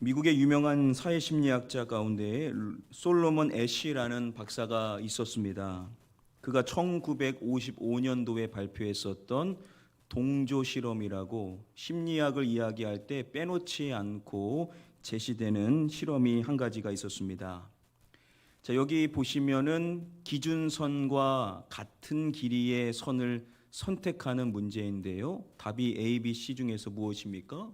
미국의 유명한 사회심리학자 가운데 솔로몬 애쉬라는 박사가 있었습니다. 그가 1955년도에 발표했었던 동조 실험이라고 심리학을 이야기할 때 빼놓지 않고 제시되는 실험이 한 가지가 있었습니다. 자, 여기 보시면은 기준선과 같은 길이의 선을 선택하는 문제인데요. 답이 A, B, C 중에서 무엇입니까?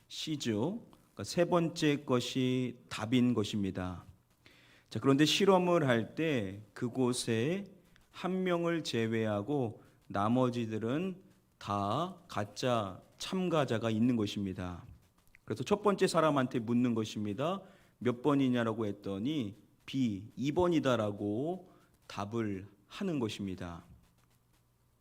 C죠. 그러니까 세 번째 것이 답인 것입니다. 자, 그런데 실험을 할 때 그곳에 한 명을 제외하고 나머지들은 다 가짜 참가자가 있는 것입니다. 그래서 첫 번째 사람한테 묻는 것입니다. 몇 번이냐라고 했더니 B, 2번이다라고 답을 하는 것입니다.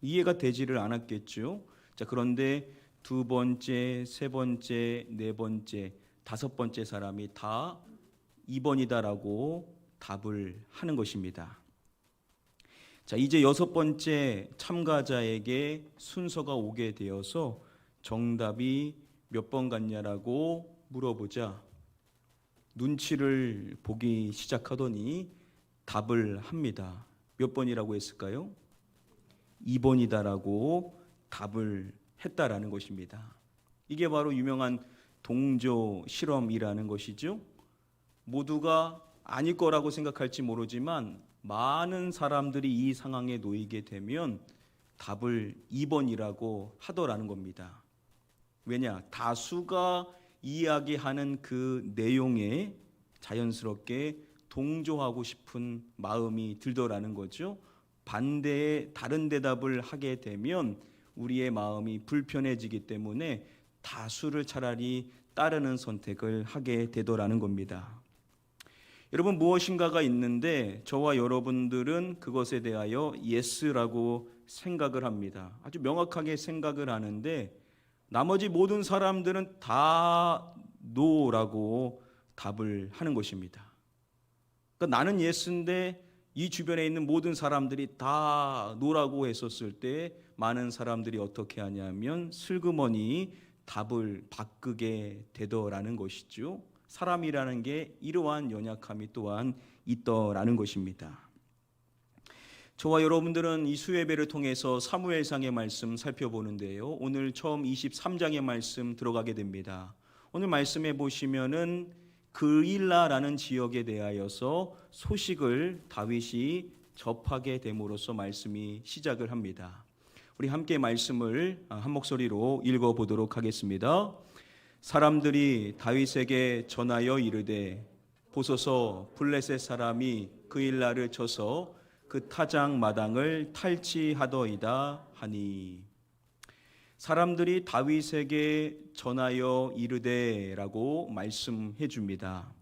이해가 되지를 않았겠죠. 자, 그런데 두 번째, 세 번째, 네 번째, 다섯 번째 사람이 다 2번이다라고 답을 하는 것입니다. 자, 이제 여섯 번째 참가자에게 순서가 오게 되어서 정답이 몇 번 같냐라고 물어보자 눈치를 보기 시작하더니 답을 합니다. 몇 번이라고 했을까요? 2번이다라고 답을 했다라는 것입니다. 이게 바로 유명한 동조 실험이라는 것이죠. 모두가 아닐 거라고 생각할지 모르지만 많은 사람들이 이 상황에 놓이게 되면 답을 2번이라고 하더라는 겁니다. 왜냐? 다수가 이야기하는 그 내용에 자연스럽게 동조하고 싶은 마음이 들더라는 거죠. 반대의 다른 대답을 하게 되면 우리의 마음이 불편해지기 때문에 다수를 차라리 따르는 선택을 하게 되더라는 겁니다. 여러분, 무엇인가가 있는데 저와 여러분들은 그것에 대하여 예스라고 생각을 합니다. 아주 명확하게 생각을 하는데 나머지 모든 사람들은 다 노라고 답을 하는 것입니다. 그러니까 나는 예스인데 이 주변에 있는 모든 사람들이 다 노라고 했었을 때 많은 사람들이 어떻게 하냐면 슬그머니 답을 바꾸게 되더라는 것이죠. 사람이라는 게 이러한 연약함이 또한 있더라는 것입니다. 저와 여러분들은 이 수요예배를 통해서 사무엘상의 말씀 살펴보는데요. 오늘 처음 23장의 말씀 들어가게 됩니다. 오늘 말씀에 보시면은 그일라라는 지역에 대하여서 소식을 다윗이 접하게 됨으로써 말씀이 시작을 합니다. 우리 함께 말씀을 한 목소리로 읽어보도록 하겠습니다. 사람들이 다윗에게 전하여 이르되 보소서 블레셋 사람이 그일라를 쳐서 그 타작 마당을 탈취하더이다 하니. 사람들이 다윗에게 전하여 이르되라고 말씀해 줍니다.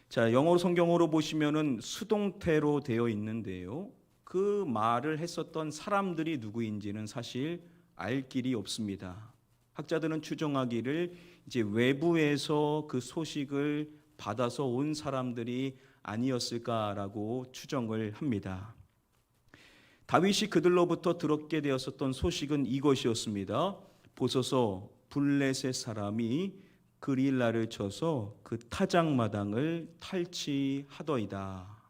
자, 영어 성경으로 보시면은 수동태로 되어 있는데요. 그 말을 했었던 사람들이 누구인지는 사실 알 길이 없습니다. 학자들은 추정하기를 이제 외부에서 그 소식을 받아서 온 사람들이 아니었을까라고 추정을 합니다. 다윗이 그들로부터 들었게 되었었던 소식은 이것이었습니다. 보소서 블레셋 사람이 그릴라를 쳐서 그 타작 마당을 탈취하더이다.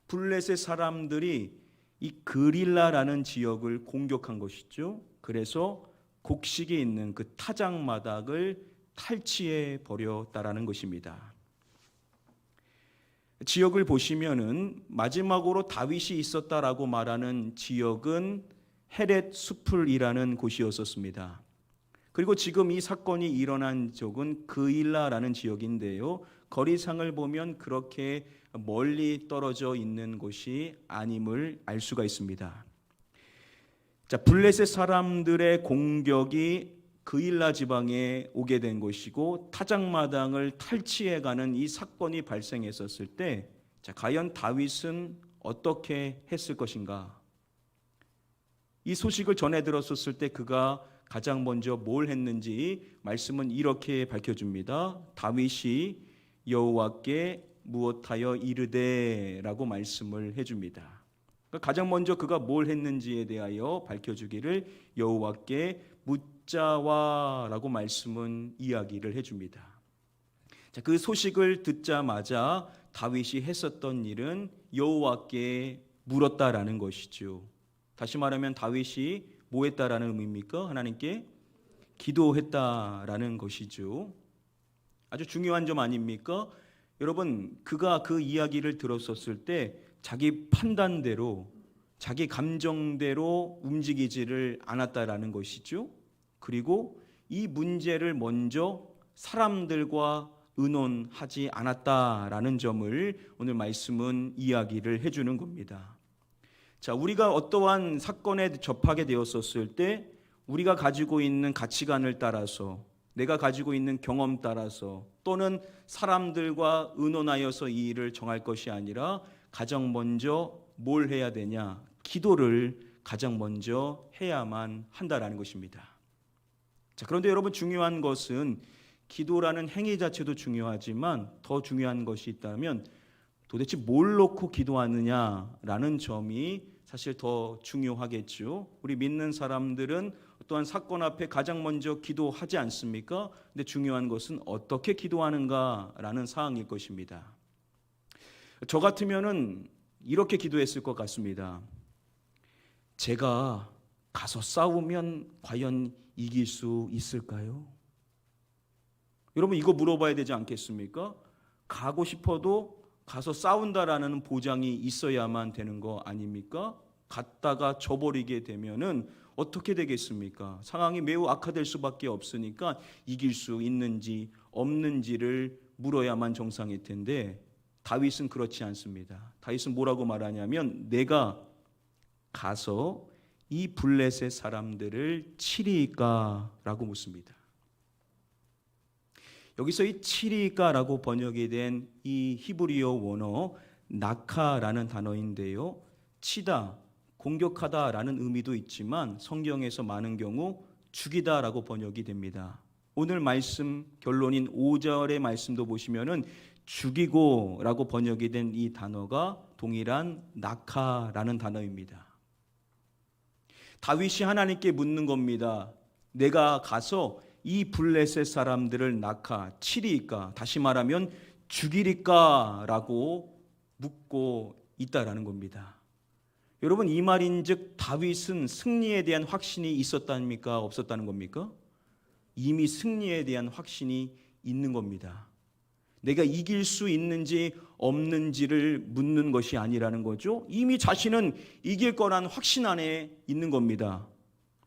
블레셋 사람들이 이 그릴라라는 지역을 공격한 것이죠. 그래서 곡식이 있는 그 타작 마당을 탈취해 버렸다라는 것입니다. 지역을 보시면은 마지막으로 다윗이 있었다라고 말하는 지역은 헤렛 수풀이라는 곳이었었습니다. 그리고 지금 이 사건이 일어난 쪽은 그일라라는 지역인데요. 거리상을 보면 그렇게 멀리 떨어져 있는 곳이 아님을 알 수가 있습니다. 자, 블레셋 사람들의 공격이 그일라 지방에 오게 된 것이고 타작마당을 탈취해가는 이 사건이 발생했었을 때, 자, 과연 다윗은 어떻게 했을 것인가? 이 소식을 전해 들었었을 때 그가 가장 먼저 뭘 했는지 말씀은 이렇게 밝혀줍니다. 다윗이 여호와께 무엇하여 이르되라고 말씀을 해줍니다. 가장 먼저 그가 뭘 했는지에 대하여 밝혀주기를 여호와께 듣자와라고 말씀은 이야기를 해줍니다. 자, 그 소식을 듣자마자 다윗이 했었던 일은 여호와께 물었다라는 것이죠. 다시 말하면 다윗이 뭐 했다라는 의미입니까? 하나님께 기도했다라는 것이죠. 아주 중요한 점 아닙니까? 여러분, 그가 그 이야기를 들었었을 때 자기 판단대로, 자기 감정대로 움직이지를 않았다라는 것이죠. 그리고 이 문제를 먼저 사람들과 의논하지 않았다라는 점을 오늘 말씀은 이야기를 해주는 겁니다. 자, 우리가 어떠한 사건에 접하게 되었었을 때 우리가 가지고 있는 가치관을 따라서, 내가 가지고 있는 경험 따라서, 또는 사람들과 의논하여서 이 일을 정할 것이 아니라 가장 먼저 뭘 해야 되냐? 기도를 가장 먼저 해야만 한다라는 것입니다. 자, 그런데 여러분, 중요한 것은 기도라는 행위 자체도 중요하지만 더 중요한 것이 있다면 도대체 뭘 놓고 기도하느냐라는 점이 사실 더 중요하겠죠. 우리 믿는 사람들은 어떠한 사건 앞에 가장 먼저 기도하지 않습니까? 근데 중요한 것은 어떻게 기도하는가라는 사항일 것입니다. 저 같으면은 이렇게 기도했을 것 같습니다. 제가 가서 싸우면 과연 이길 수 있을까요? 여러분, 이거 물어봐야 되지 않겠습니까? 가고 싶어도 가서 싸운다라는 보장이 있어야만 되는 거 아닙니까? 갔다가 져버리게 되면은 어떻게 되겠습니까? 상황이 매우 악화될 수밖에 없으니까 이길 수 있는지 없는지를 물어야만 정상일 텐데 다윗은 그렇지 않습니다. 다윗은 뭐라고 말하냐면 내가 가서 이 블레셋 사람들을 치리까라고 묻습니다. 여기서 이 치리까라고 번역이 된 이 히브리어 원어 나카라는 단어인데요, 치다, 공격하다라는 의미도 있지만 성경에서 많은 경우 죽이다라고 번역이 됩니다. 오늘 말씀 결론인 5절의 말씀도 보시면은 죽이고라고 번역이 된 이 단어가 동일한 나카라는 단어입니다. 다윗이 하나님께 묻는 겁니다. 내가 가서 이 블레셋 사람들을 낙하 치리까, 다시 말하면 죽이리까라고 묻고 있다라는 겁니다. 여러분, 이 말인즉 다윗은 승리에 대한 확신이 있었답니까? 없었다는 겁니까? 이미 승리에 대한 확신이 있는 겁니다. 내가 이길 수 있는지 없는지를 묻는 것이 아니라는 거죠. 이미 자신은 이길 거란 확신 안에 있는 겁니다.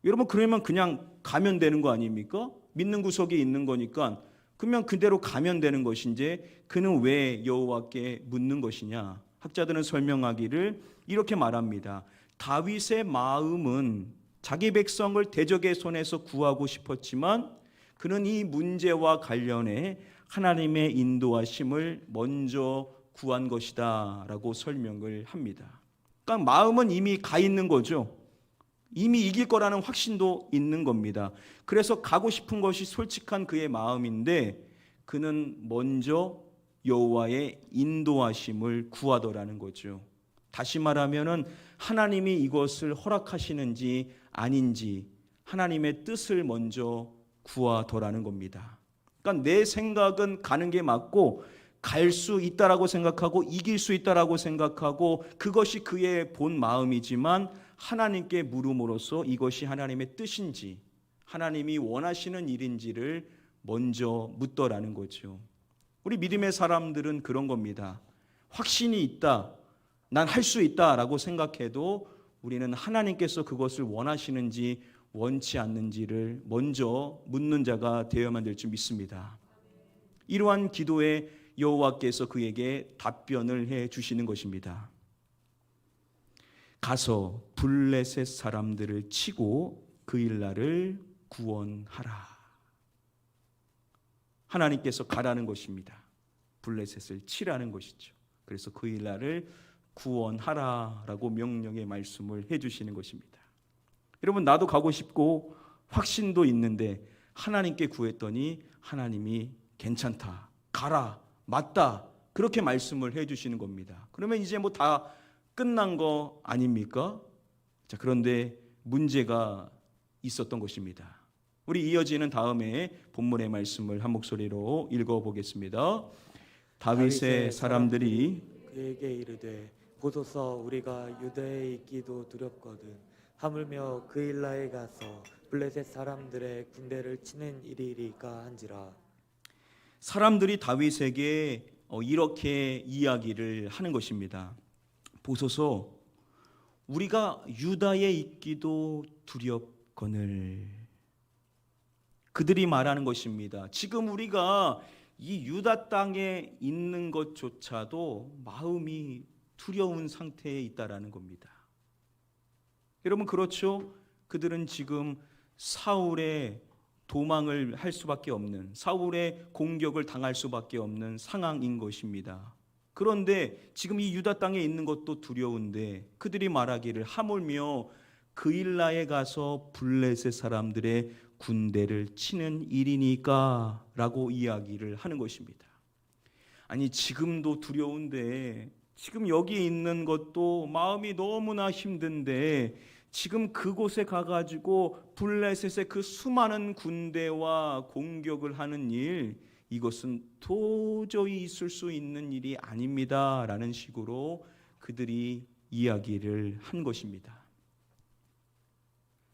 여러분, 그러면 그냥 가면 되는 거 아닙니까? 믿는 구석에 있는 거니까 그러면 그대로 가면 되는 것인지 그는 왜 여호와께 묻는 것이냐? 학자들은 설명하기를 이렇게 말합니다. 다윗의 마음은 자기 백성을 대적의 손에서 구하고 싶었지만 그는 이 문제와 관련해 하나님의 인도하심을 먼저 구한 것이다 라고 설명을 합니다. 그러니까 마음은 이미 가 있는 거죠. 이미 이길 거라는 확신도 있는 겁니다. 그래서 가고 싶은 것이 솔직한 그의 마음인데 그는 먼저 여호와의 인도하심을 구하더라는 거죠. 다시 말하면은 하나님이 이것을 허락하시는지 아닌지 하나님의 뜻을 먼저 구하더라는 겁니다. 그러니까 내 생각은 가는 게 맞고 갈 수 있다라고 생각하고 이길 수 있다라고 생각하고 그것이 그의 본 마음이지만 하나님께 물음으로써 이것이 하나님의 뜻인지 하나님이 원하시는 일인지를 먼저 묻더라는 거죠. 우리 믿음의 사람들은 그런 겁니다. 확신이 있다, 난 할 수 있다라고 생각해도 우리는 하나님께서 그것을 원하시는지 원치 않는지를 먼저 묻는 자가 되어야만 될 줄 믿습니다. 이러한 기도에 여호와께서 그에게 답변을 해 주시는 것입니다. 가서 블레셋 사람들을 치고 그 일날을 구원하라. 하나님께서 가라는 것입니다. 블레셋을 치라는 것이죠. 그래서 그 일날을 구원하라라고 명령의 말씀을 해주시는 것입니다. 여러분, 나도 가고 싶고 확신도 있는데 하나님께 구했더니 하나님이 괜찮다, 가라, 맞다, 그렇게 말씀을 해주시는 겁니다. 그러면 이제 뭐 다 끝난 거 아닙니까? 자, 그런데 문제가 있었던 것입니다. 우리 이어지는 다음에 본문의 말씀을 한 목소리로 읽어보겠습니다. 다윗의 사람들이 그에게 이르되 보소서 우리가 유대에 있기도 두렵거든 하물며 그일라에 가서 블레셋 사람들의 군대를 치는 일이리까 한지라. 사람들이 다윗에게 이렇게 이야기를 하는 것입니다. 보소서 우리가 유다에 있기도 두렵거늘. 그들이 말하는 것입니다. 지금 우리가 이 유다 땅에 있는 것조차도 마음이 두려운 상태에 있다라는 겁니다. 여러분 그렇죠? 그들은 지금 사울의 도망을 할 수밖에 없는, 사울의 공격을 당할 수밖에 없는 상황인 것입니다. 그런데 지금 이 유다 땅에 있는 것도 두려운데 그들이 말하기를 하물며 그일라에 가서 블레셋 사람들의 군대를 치는 일이니까 라고 이야기를 하는 것입니다. 아니 지금도 두려운데 지금 여기 있는 것도 마음이 너무나 힘든데 지금 그곳에 가가지고 블레셋의 그 수많은 군대와 공격을 하는 일, 이것은 도저히 있을 수 있는 일이 아닙니다 라는 식으로 그들이 이야기를 한 것입니다.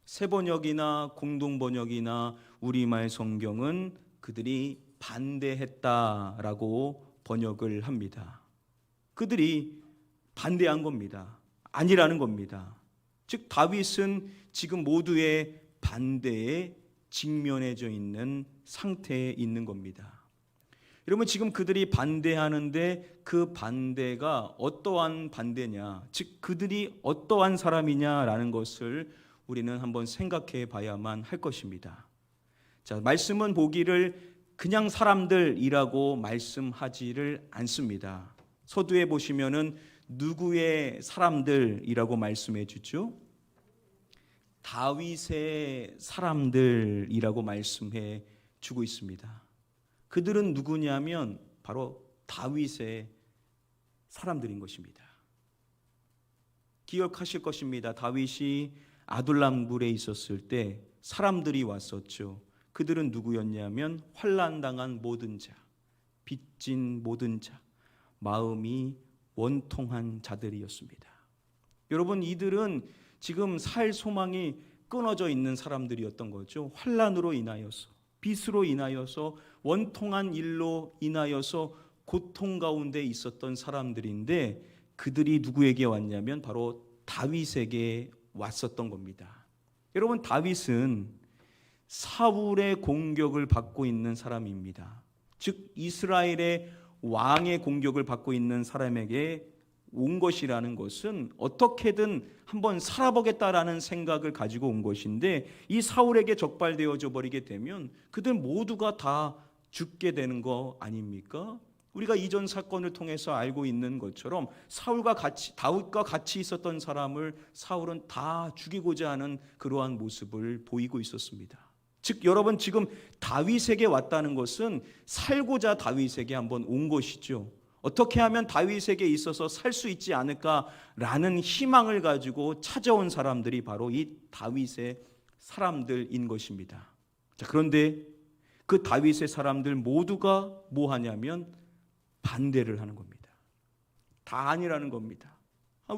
새번역이나 공동번역이나 우리말 성경은 그들이 반대했다라고 번역을 합니다. 그들이 반대한 겁니다. 아니라는 겁니다. 즉 다윗은 지금 모두의 반대에 직면해져 있는 상태에 있는 겁니다. 여러분 지금 그들이 반대하는데 그 반대가 어떠한 반대냐, 즉 그들이 어떠한 사람이냐라는 것을 우리는 한번 생각해 봐야만 할 것입니다. 자, 말씀은 보기를 그냥 사람들이라고 말씀하지를 않습니다. 서두에 보시면은 누구의 사람들이라고 말씀해 주죠? 다윗의 사람들이라고 말씀해 주고 있습니다. 그들은 누구냐면 바로 다윗의 사람들인 것입니다. 기억하실 것입니다. 다윗이 아둘람굴에 있었을 때 사람들이 왔었죠. 그들은 누구였냐면 환난당한 모든 자, 빚진 모든 자, 마음이 원통한 자들이었습니다. 여러분 이들은 지금 살 소망이 끊어져 있는 사람들이었던 거죠. 환난으로 인하여서, 빚으로 인하여서, 원통한 일로 인하여서 고통 가운데 있었던 사람들인데 그들이 누구에게 왔냐면 바로 다윗에게 왔었던 겁니다. 여러분 다윗은 사울의 공격을 받고 있는 사람입니다. 즉 이스라엘의 왕의 공격을 받고 있는 사람에게 온 것이라는 것은 어떻게든 한번 살아보겠다라는 생각을 가지고 온 것인데 이 사울에게 적발되어져 버리게 되면 그들 모두가 다 죽게 되는 거 아닙니까? 우리가 이전 사건을 통해서 알고 있는 것처럼 다윗과 같이 있었던 사람을 사울은 다 죽이고자 하는 그러한 모습을 보이고 있었습니다. 즉 여러분 지금 다윗에게 왔다는 것은 살고자 다윗에게 한번 온 것이죠. 어떻게 하면 다윗에게 있어서 살 수 있지 않을까라는 희망을 가지고 찾아온 사람들이 바로 이 다윗의 사람들인 것입니다. 자, 그런데 그 다윗의 사람들 모두가 뭐 하냐면 반대를 하는 겁니다. 다 아니라는 겁니다.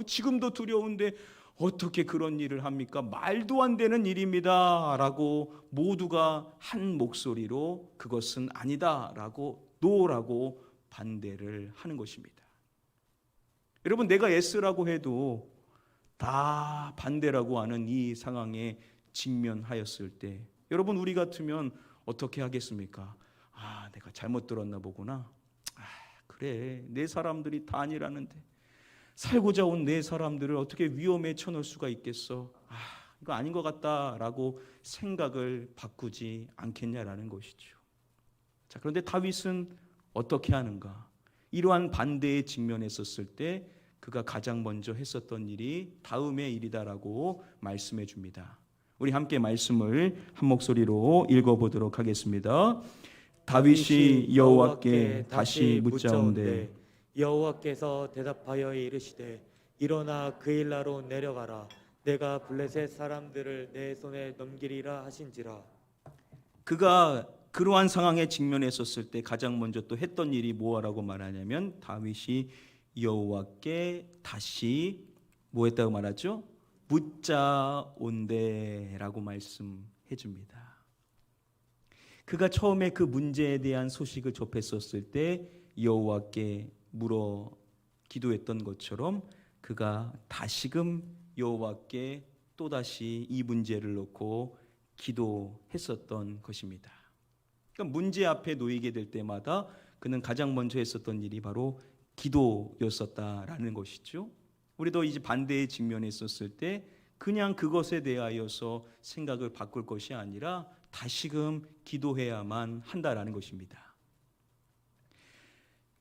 지금도 두려운데 어떻게 그런 일을 합니까? 말도 안 되는 일입니다 라고 모두가 한 목소리로 그것은 아니다 라고 노라고 반대를 하는 것입니다. 여러분 내가 예스라고 해도 다 반대라고 하는 이 상황에 직면하였을 때 여러분 우리 같으면 어떻게 하겠습니까? 내가 잘못 들었나 보구나. 그래 내 사람들이 다 아니라는데 살고자 온 내 사람들을 어떻게 위험에 쳐놓을 수가 있겠어? 이거 아닌 것 같다라고 생각을 바꾸지 않겠냐라는 것이죠. 자, 그런데 다윗은 어떻게 하는가? 이러한 반대에 직면했었을 때 그가 가장 먼저 했었던 일이 다음의 일이다라고 말씀해 줍니다. 우리 함께 말씀을 한 목소리로 읽어보도록 하겠습니다. 다윗이 여호와께 다시 묻자온대 여호와께서 대답하여 이르시되 일어나 그일라로 내려가라 내가 블레셋 사람들을 내 손에 넘기리라 하신지라. 그가 그러한 상황에 직면했었을 때 가장 먼저 또 했던 일이 뭐라고 말하냐면 다윗이 여호와께 다시 뭐 했다고 말하죠? 묻자 온대라고 말씀해 줍니다. 그가 처음에 그 문제에 대한 소식을 접했었을 때 여호와께 물어 기도했던 것처럼 그가 다시금 여호와께 또다시 이 문제를 놓고 기도했었던 것입니다. 그러니까 문제 앞에 놓이게 될 때마다 그는 가장 먼저 했었던 일이 바로 기도였었다라는 것이죠. 우리도 이제 반대의 직면에 있었을 때 그냥 그것에 대하여서 생각을 바꿀 것이 아니라 다시금 기도해야만 한다라는 것입니다.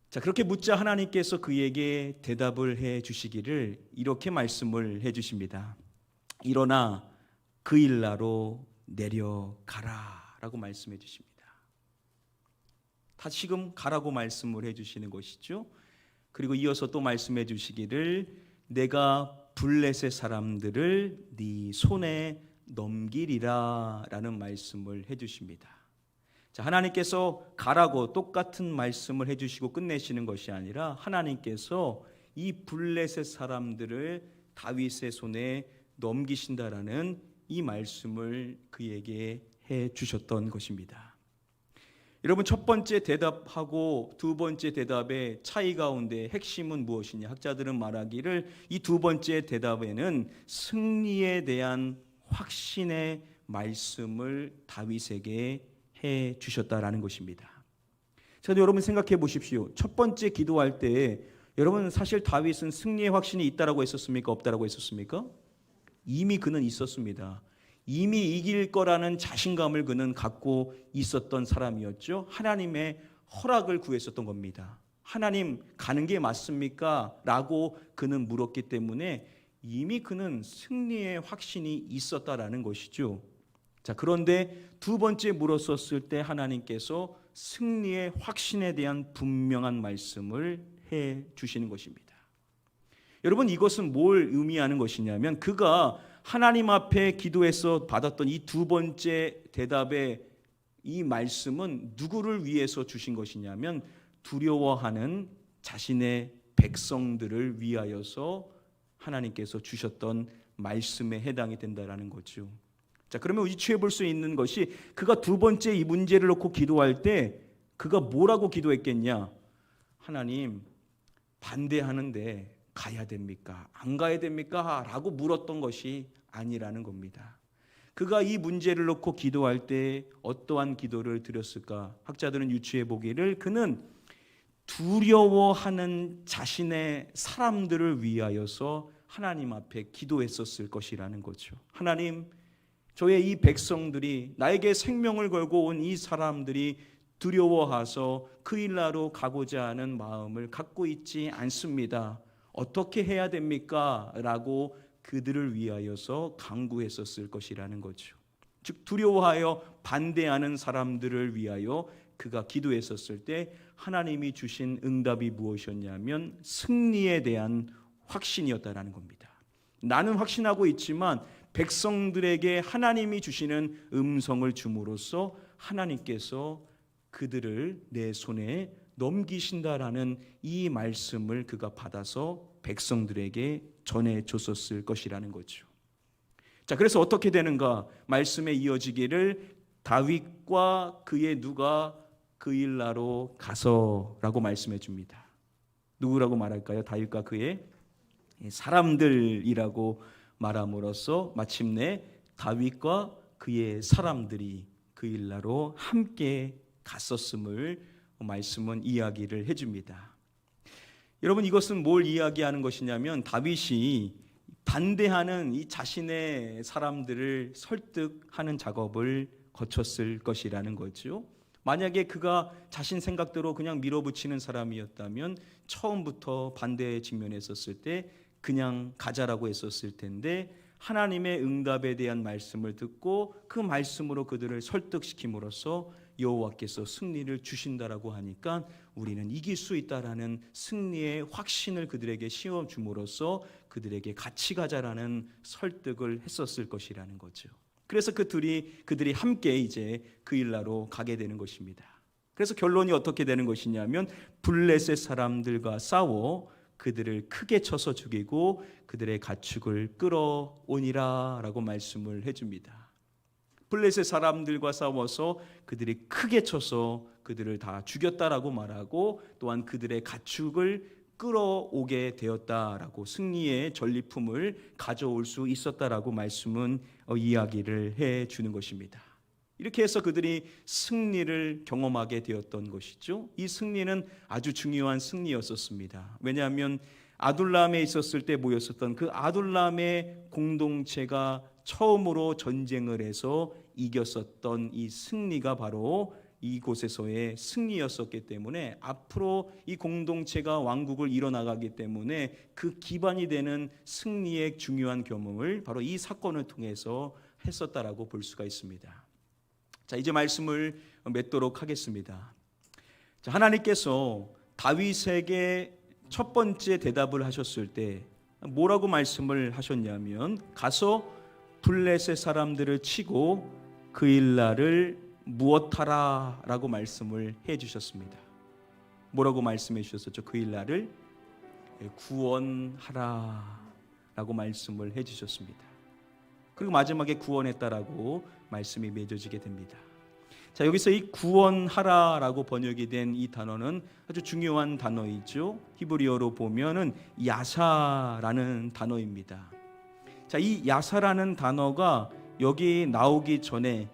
자, 그렇게 묻자 하나님께서 그에게 대답을 해 주시기를 이렇게 말씀을 해 주십니다. 일어나 그 일나로 내려가라 라고 말씀해 주십니다. 다시금 가라고 말씀을 해 주시는 것이죠. 그리고 이어서 또 말씀해 주시기를 내가 블레셋 사람들을 네 손에 넘기리라 라는 말씀을 해 주십니다. 자, 하나님께서 가라고 똑같은 말씀을 해 주시고 끝내시는 것이 아니라 하나님께서 이 블레셋 사람들을 다윗의 손에 넘기신다라는 이 말씀을 그에게 해 주셨던 것입니다. 여러분, 첫 번째 대답하고 두 번째 대답의 차이 가운데 핵심은 무엇이냐? 학자들은 말하기를 이 두 번째 대답에는 승리에 대한 확신의 말씀을 다윗에게 해 주셨다라는 것입니다. 자, 여러분 생각해 보십시오. 첫 번째 기도할 때 여러분 사실 다윗은 승리의 확신이 있다라고 했었습니까? 없다라고 했었습니까? 이미 그는 있었습니다. 이미 이길 거라는 자신감을 그는 갖고 있었던 사람이었죠. 하나님의 허락을 구했었던 겁니다. 하나님 가는 게 맞습니까? 라고 그는 물었기 때문에 이미 그는 승리의 확신이 있었다라는 것이죠. 자, 그런데 두 번째 물었었을 때 하나님께서 승리의 확신에 대한 분명한 말씀을 해 주시는 것입니다. 여러분, 이것은 뭘 의미하는 것이냐면 그가 하나님 앞에 기도해서 받았던 이 두 번째 대답의 이 말씀은 누구를 위해서 주신 것이냐면 두려워하는 자신의 백성들을 위하여서 하나님께서 주셨던 말씀에 해당이 된다라는 거죠. 자, 그러면 유추해 볼 수 있는 것이 그가 두 번째 이 문제를 놓고 기도할 때 그가 뭐라고 기도했겠냐? 하나님, 반대하는데 가야 됩니까? 안 가야 됩니까? 라고 물었던 것이 아니라는 겁니다. 그가 이 문제를 놓고 기도할 때 어떠한 기도를 드렸을까? 학자들은 유추해 보기를 그는 두려워하는 자신의 사람들을 위하여서 하나님 앞에 기도했었을 것이라는 거죠. 하나님, 저의 이 백성들이 나에게 생명을 걸고 온 이 사람들이 두려워해서 그 일나로 가고자 하는 마음을 갖고 있지 않습니다. 어떻게 해야 됩니까? 라고 그들을 위하여서 간구했었을 것이라는 거죠. 즉 두려워하여 반대하는 사람들을 위하여 그가 기도했었을 때 하나님이 주신 응답이 무엇이었냐면 승리에 대한 확신이었다라는 겁니다. 나는 확신하고 있지만 백성들에게 하나님이 주시는 음성을 줌으로써 하나님께서 그들을 내 손에 넘기신다라는 이 말씀을 그가 받아서 백성들에게 전해줬었을 것이라는 거죠. 자, 그래서 어떻게 되는가? 말씀에 이어지기를 다윗과 그의 누가 그 일나로 가서라고 말씀해 줍니다. 누구라고 말할까요? 다윗과 그의 사람들이라고 말함으로써 마침내 다윗과 그의 사람들이 그 일나로 함께 갔었음을 말씀은 이야기를 해줍니다. 여러분, 이것은 뭘 이야기하는 것이냐면 다윗이 반대하는 이 자신의 사람들을 설득하는 작업을 거쳤을 것이라는 거죠. 만약에 그가 자신 생각대로 그냥 밀어붙이는 사람이었다면 처음부터 반대에 직면했었을 때 그냥 가자라고 했었을 텐데 하나님의 응답에 대한 말씀을 듣고 그 말씀으로 그들을 설득시킴으로써 여호와께서 승리를 주신다라고 하니까 우리는 이길 수 있다라는 승리의 확신을 그들에게 씌워줌으로써 그들에게 같이 가자라는 설득을 했었을 것이라는 거죠. 그래서 그들이 함께 이제 그일라로 가게 되는 것입니다. 그래서 결론이 어떻게 되는 것이냐면 블레셋 사람들과 싸워 그들을 크게 쳐서 죽이고 그들의 가축을 끌어오니라라고 말씀을 해줍니다. 블레셋 사람들과 싸워서 그들이 크게 쳐서 그들을 다 죽였다라고 말하고 또한 그들의 가축을 끌어오게 되었다라고 승리의 전리품을 가져올 수 있었다라고 말씀은 이야기를 해주는 것입니다. 이렇게 해서 그들이 승리를 경험하게 되었던 것이죠. 이 승리는 아주 중요한 승리였었습니다. 왜냐하면 아둘람에 있었을 때 모였었던 그 아둘람의 공동체가 처음으로 전쟁을 해서 이겼었던 이 승리가 바로 이곳에서의 승리였었기 때문에 앞으로 이 공동체가 왕국을 이뤄나가기 때문에 그 기반이 되는 승리의 중요한 경험을 바로 이 사건을 통해서 했었다라고 볼 수가 있습니다. 자, 이제 말씀을 맺도록 하겠습니다. 자, 하나님께서 다윗에게 첫 번째 대답을 하셨을 때 뭐라고 말씀을 하셨냐면 가서 블레셋 사람들을 치고 그일라를 무엇하라 라고 말씀을 해 주셨습니다. 뭐라고 말씀해 주셨었죠? 그일라를 구원하라 라고 말씀을 해 주셨습니다. 그리고 마지막에 구원했다라고 말씀이 맺어지게 됩니다. 자, 여기서 이 구원하라 라고 번역이 된 이 단어는 아주 중요한 단어이죠. 히브리어로 보면은 야사라는 단어입니다. 자, 이 야사라는 단어가 여기 나오기 전에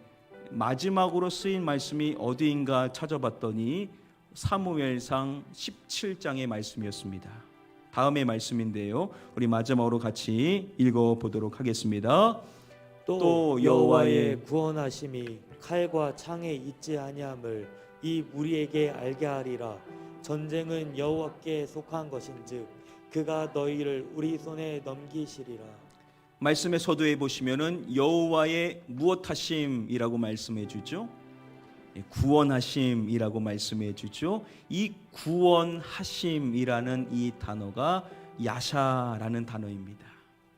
마지막으로 쓰인 말씀이 어디인가 찾아봤더니 사무엘상 17장의 말씀이었습니다. 다음의 말씀인데요, 우리 마지막으로 같이 읽어보도록 하겠습니다. 또 여호와의 구원하심이 칼과 창에 있지 아니함을 이 무리에게 알게 하리라. 전쟁은 여호와께 속한 것인즉 그가 너희를 우리 손에 넘기시리라. 말씀의 서두에 보시면은 여호와의 무엇하심이라고 말씀해 주죠. 구원하심이라고 말씀해 주죠. 이 구원하심이라는 이 단어가 야샤라는 단어입니다.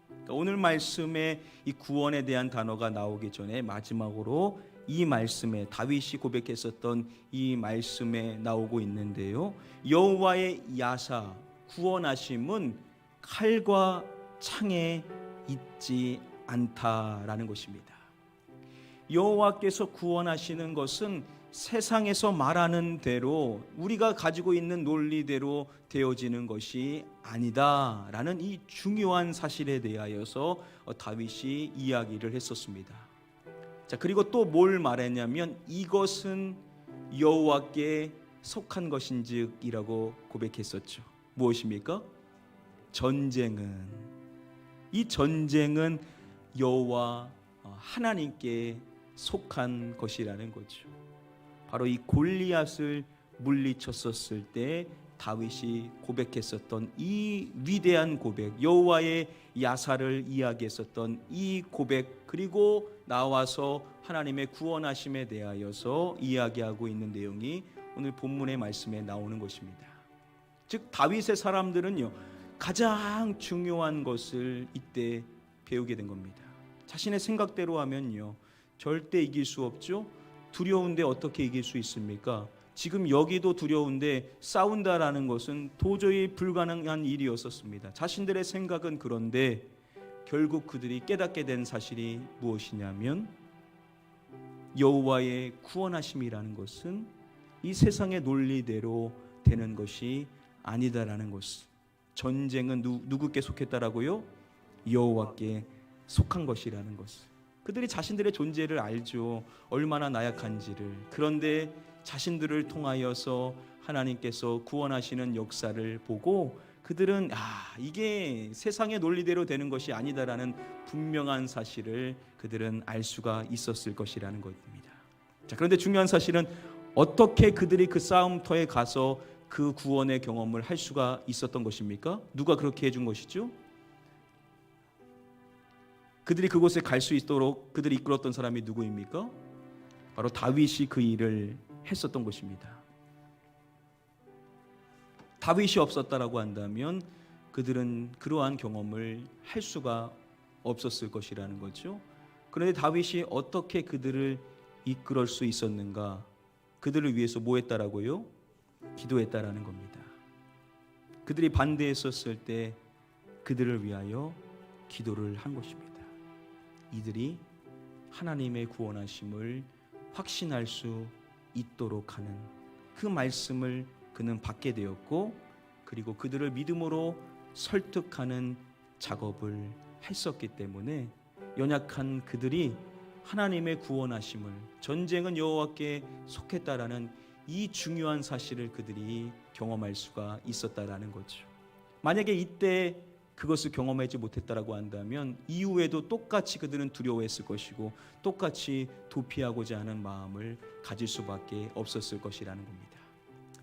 그러니까 오늘 말씀에 이 구원에 대한 단어가 나오기 전에 마지막으로 이 말씀에 다윗이 고백했었던 이 말씀에 나오고 있는데요. 여호와의 야사 구원하심은 칼과 창에 있지 않다라는 것입니다. 여호와께서 구원하시는 것은 세상에서 말하는 대로 우리가 가지고 있는 논리대로 되어지는 것이 아니다라는 이 중요한 사실에 대하여서 다윗이 이야기를 했었습니다. 자, 그리고 또 뭘 말했냐면 이것은 여호와께 속한 것인즉이라고 고백했었죠. 무엇입니까? 이 전쟁은 여호와 하나님께 속한 것이라는 거죠. 바로 이 골리앗을 물리쳤었을 때 다윗이 고백했었던 이 위대한 고백, 여호와의 야사를 이야기했었던 이 고백, 그리고 나와서 하나님의 구원하심에 대하여서 이야기하고 있는 내용이 오늘 본문의 말씀에 나오는 것입니다. 즉 다윗의 사람들은요, 가장 중요한 것을 이때 배우게 된 겁니다. 자신의 생각대로 하면요 절대 이길 수 없죠. 두려운데 어떻게 이길 수 있습니까? 지금 여기도 두려운데 싸운다라는 것은 도저히 불가능한 일이었었습니다. 자신들의 생각은 그런데 결국 그들이 깨닫게 된 사실이 무엇이냐면 여호와의 구원하심이라는 것은 이 세상의 논리대로 되는 것이 아니다라는 것. 전쟁은 누구께 속했다라고요? 여호와께 속한 것이라는 것을. 그들이 자신들의 존재를 알죠. 얼마나 나약한지를. 그런데 자신들을 통하여서 하나님께서 구원하시는 역사를 보고 그들은 이게 세상의 논리대로 되는 것이 아니다라는 분명한 사실을 그들은 알 수가 있었을 것이라는 것입니다. 자, 그런데 중요한 사실은 어떻게 그들이 그 싸움터에 가서 그 구원의 경험을 할 수가 있었던 것입니까? 누가 그렇게 해준 것이죠? 그들이 그곳에 갈 수 있도록 그들이 이끌었던 사람이 누구입니까? 바로 다윗이 그 일을 했었던 것입니다. 다윗이 없었다라고 한다면 그들은 그러한 경험을 할 수가 없었을 것이라는 거죠. 그런데 다윗이 어떻게 그들을 이끌을 수 있었는가? 그들을 위해서 뭐 했다라고요? 기도했다라는 겁니다. 그들이 반대했었을 때 그들을 위하여 기도를 한 것입니다. 이들이 하나님의 구원하심을 확신할 수 있도록 하는 그 말씀을 그는 받게 되었고, 그리고 그들을 믿음으로 설득하는 작업을 했었기 때문에 연약한 그들이 하나님의 구원하심을, 전쟁은 여호와께 속했다라는 이 중요한 사실을 그들이 경험할 수가 있었다라는 거죠. 만약에 이때 그것을 경험하지 못했다라고 한다면 이후에도 똑같이 그들은 두려워했을 것이고 똑같이 도피하고자 하는 마음을 가질 수밖에 없었을 것이라는 겁니다.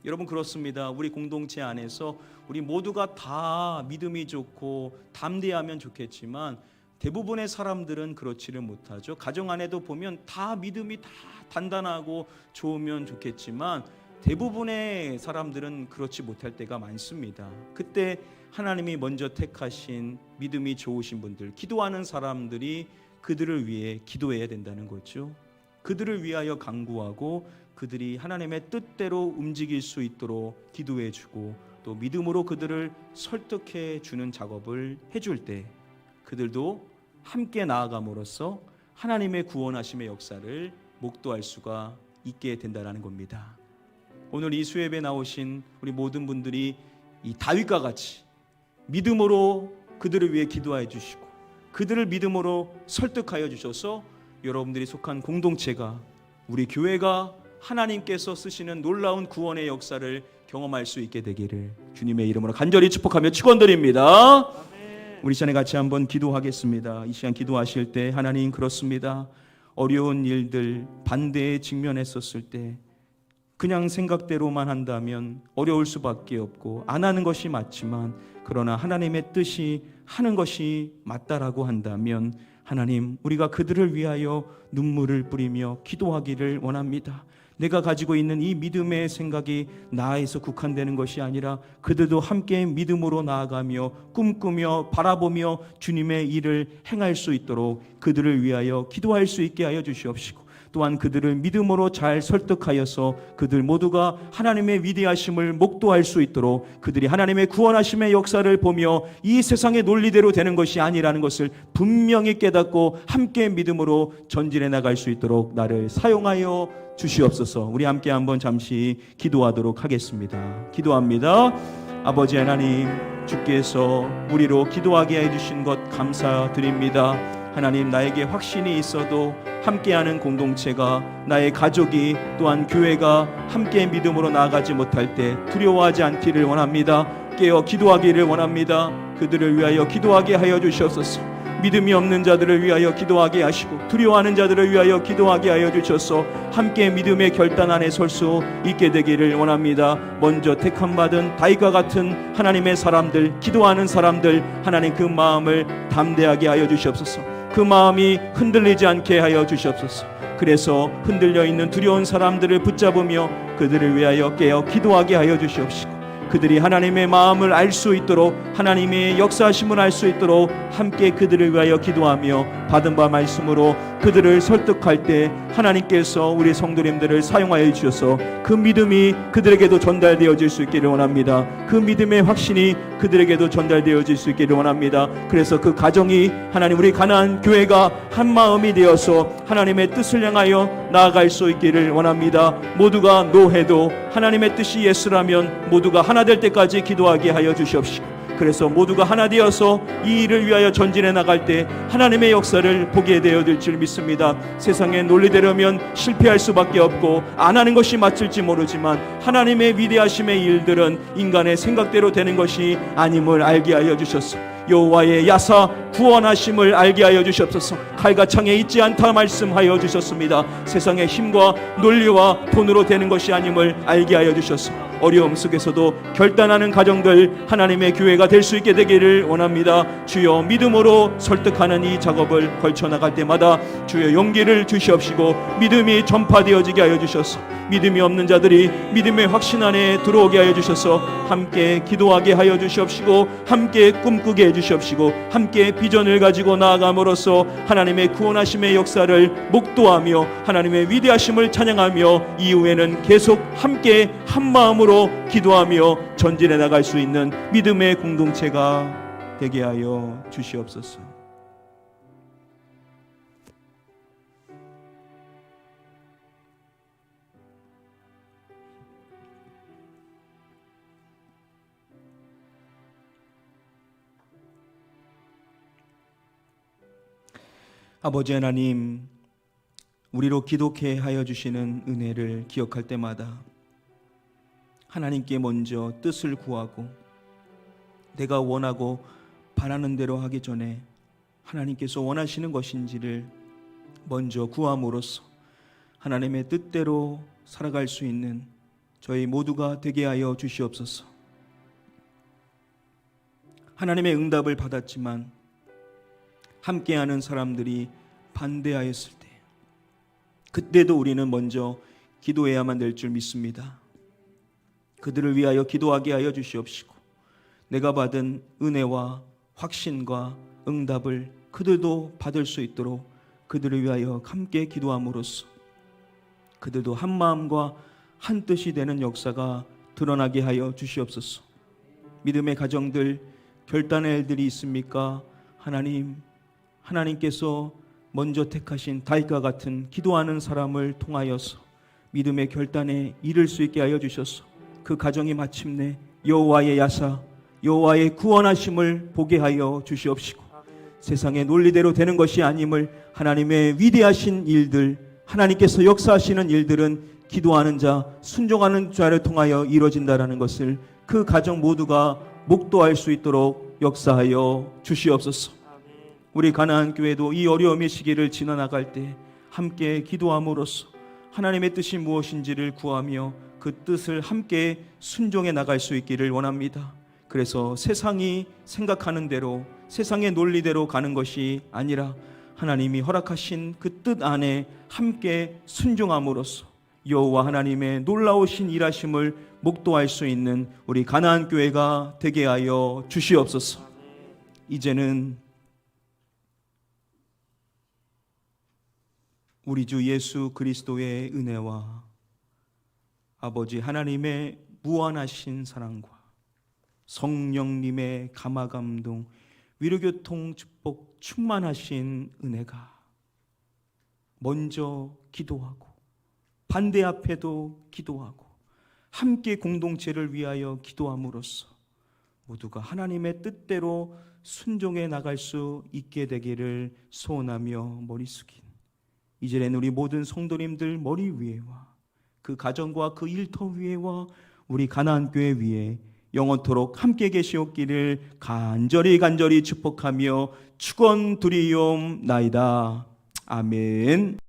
여러분, 그렇습니다. 우리 공동체 안에서 우리 모두가 다 믿음이 좋고 담대하면 좋겠지만 대부분의 사람들은 그렇지를 못하죠. 가정 안에도 보면 다 믿음이 다 단단하고 좋으면 좋겠지만 대부분의 사람들은 그렇지 못할 때가 많습니다. 그때 하나님이 먼저 택하신 믿음이 좋으신 분들, 기도하는 사람들이 그들을 위해 기도해야 된다는 거죠. 그들을 위하여 간구하고 그들이 하나님의 뜻대로 움직일 수 있도록 기도해주고 또 믿음으로 그들을 설득해 주는 작업을 해줄 때 그들도 함께 나아감으로써 하나님의 구원하심의 역사를 목도할 수가 있게 된다는 겁니다. 오늘 이 수협에 나오신 우리 모든 분들이 이 다윗과 같이 믿음으로 그들을 위해 기도해 주시고 그들을 믿음으로 설득하여 주셔서 여러분들이 속한 공동체가, 우리 교회가 하나님께서 쓰시는 놀라운 구원의 역사를 경험할 수 있게 되기를 주님의 이름으로 간절히 축복하며 축원드립니다. 우리 시간에 같이 한번 기도하겠습니다. 이 시간 기도하실 때 하나님, 그렇습니다. 어려운 일들, 반대에 직면했었을 때 그냥 생각대로만 한다면 어려울 수밖에 없고 안 하는 것이 맞지만, 그러나 하나님의 뜻이 하는 것이 맞다라고 한다면 하나님, 우리가 그들을 위하여 눈물을 뿌리며 기도하기를 원합니다. 내가 가지고 있는 이 믿음의 생각이 나에서 국한되는 것이 아니라 그들도 함께 믿음으로 나아가며 꿈꾸며 바라보며 주님의 일을 행할 수 있도록 그들을 위하여 기도할 수 있게 하여 주시옵시고, 또한 그들을 믿음으로 잘 설득하여서 그들 모두가 하나님의 위대하심을 목도할 수 있도록 그들이 하나님의 구원하심의 역사를 보며 이 세상의 논리대로 되는 것이 아니라는 것을 분명히 깨닫고 함께 믿음으로 전진해 나갈 수 있도록 나를 사용하여 주시옵소서. 우리 함께 한번 잠시 기도하도록 하겠습니다. 기도합니다. 아버지 하나님, 주께서 우리로 기도하게 해주신 것 감사드립니다. 하나님, 나에게 확신이 있어도 함께하는 공동체가, 나의 가족이, 또한 교회가 함께 믿음으로 나아가지 못할 때 두려워하지 않기를 원합니다. 깨어 기도하기를 원합니다. 그들을 위하여 기도하게 하여 주시옵소서. 믿음이 없는 자들을 위하여 기도하게 하시고 두려워하는 자들을 위하여 기도하게 하여 주셔서 함께 믿음의 결단 안에 설 수 있게 되기를 원합니다. 먼저 택함받은 다윗과 같은 하나님의 사람들, 기도하는 사람들, 하나님 그 마음을 담대하게 하여 주시옵소서. 그 마음이 흔들리지 않게 하여 주시옵소서. 그래서 흔들려 있는 두려운 사람들을 붙잡으며 그들을 위하여 깨어 기도하게 하여 주시옵시고, 그들이 하나님의 마음을 알 수 있도록, 하나님의 역사하심을 알 수 있도록 함께 그들을 위하여 기도하며 받은 바 말씀으로 그들을 설득할 때 하나님께서 우리 성도님들을 사용하여 주셔서 그 믿음이 그들에게도 전달되어질 수 있기를 원합니다. 그 믿음의 확신이 그들에게도 전달되어질 수 있기를 원합니다. 그래서 그 가정이, 하나님, 우리 가나안 교회가 한 마음이 되어서 하나님의 뜻을 향하여 나아갈 수 있기를 원합니다. 모두가 노해도 하나님의 뜻이 예수라면 모두가 하나 될 때까지 기도하게 하여 주시옵시고, 그래서 모두가 하나 되어서 이 일을 위하여 전진해 나갈 때 하나님의 역사를 보게 되어질 줄 믿습니다. 세상의 논리대로면 실패할 수밖에 없고 안 하는 것이 맞을지 모르지만 하나님의 위대하심의 일들은 인간의 생각대로 되는 것이 아님을 알게 하여 주셨소. 여호와의 야사 구원하심을 알게 하여 주시옵소서. 칼과 창에 있지 않다 말씀하여 주셨습니다. 세상의 힘과 논리와 돈으로 되는 것이 아님을 알게 하여 주셨소. 어려움 속에서도 결단하는 가정들, 하나님의 교회가 될 수 있게 되기를 원합니다. 주여, 믿음으로 설득하는 이 작업을 걸쳐나갈 때마다 주여 용기를 주시옵시고 믿음이 전파되어지게 하여 주셔서 믿음이 없는 자들이 믿음의 확신 안에 들어오게 하여 주셔서 함께 기도하게 하여 주시옵시고 함께 꿈꾸게 해 주시옵시고 함께 비전을 가지고 나아감으로써 하나님의 구원하심의 역사를 목도하며 하나님의 위대하심을 찬양하며 이후에는 계속 함께 한마음으로 기도하며 전진해 나갈 수 있는 믿음의 공동체가 되게 하여 주시옵소서. 아버지 하나님, 우리로 기독해 하여 주시는 은혜를 기억할 때마다 하나님께 먼저 뜻을 구하고 내가 원하고 바라는 대로 하기 전에 하나님께서 원하시는 것인지를 먼저 구함으로써 하나님의 뜻대로 살아갈 수 있는 저희 모두가 되게 하여 주시옵소서. 하나님의 응답을 받았지만 함께하는 사람들이 반대하였을 때 그때도 우리는 먼저 기도해야만 될 줄 믿습니다. 그들을 위하여 기도하게 하여 주시옵시고 내가 받은 은혜와 확신과 응답을 그들도 받을 수 있도록 그들을 위하여 함께 기도함으로써 그들도 한 마음과 한 뜻이 되는 역사가 드러나게 하여 주시옵소서. 믿음의 가정들, 결단의 일들이 있습니까? 하나님께서 먼저 택하신 다윗과 같은 기도하는 사람을 통하여서 믿음의 결단에 이를 수 있게 하여 주셔서 그 가정이 마침내 여호와의 야사, 여호와의 구원하심을 보게 하여 주시옵시고 세상의 논리대로 되는 것이 아님을 하나님의 위대하신 일들, 하나님께서 역사하시는 일들은 기도하는 자, 순종하는 자를 통하여 이루어진다라는 것을 그 가정 모두가 목도할 수 있도록 역사하여 주시옵소서. 우리 가나안 교회도 이 어려움의 시기를 지나나갈 때 함께 기도함으로써 하나님의 뜻이 무엇인지를 구하며 그 뜻을 함께 순종해 나갈 수 있기를 원합니다. 그래서 세상이 생각하는 대로 세상의 논리대로 가는 것이 아니라 하나님이 허락하신 그 뜻 안에 함께 순종함으로써 여호와 하나님의 놀라우신 일하심을 목도할 수 있는 우리 가나안 교회가 되게 하여 주시옵소서. 이제는 우리 주 예수 그리스도의 은혜와 아버지 하나님의 무한하신 사랑과 성령님의 감화감동, 위로교통 축복 충만하신 은혜가 먼저 기도하고 반대 앞에도 기도하고 함께 공동체를 위하여 기도함으로써 모두가 하나님의 뜻대로 순종해 나갈 수 있게 되기를 소원하며 머리 숙인 이제는 우리 모든 성도님들 머리 위에와 그 가정과 그 일터 위에와 우리 가나안 교회 위에 영원토록 함께 계시옵기를 간절히 축복하며 축원드리옵나이다. 아멘.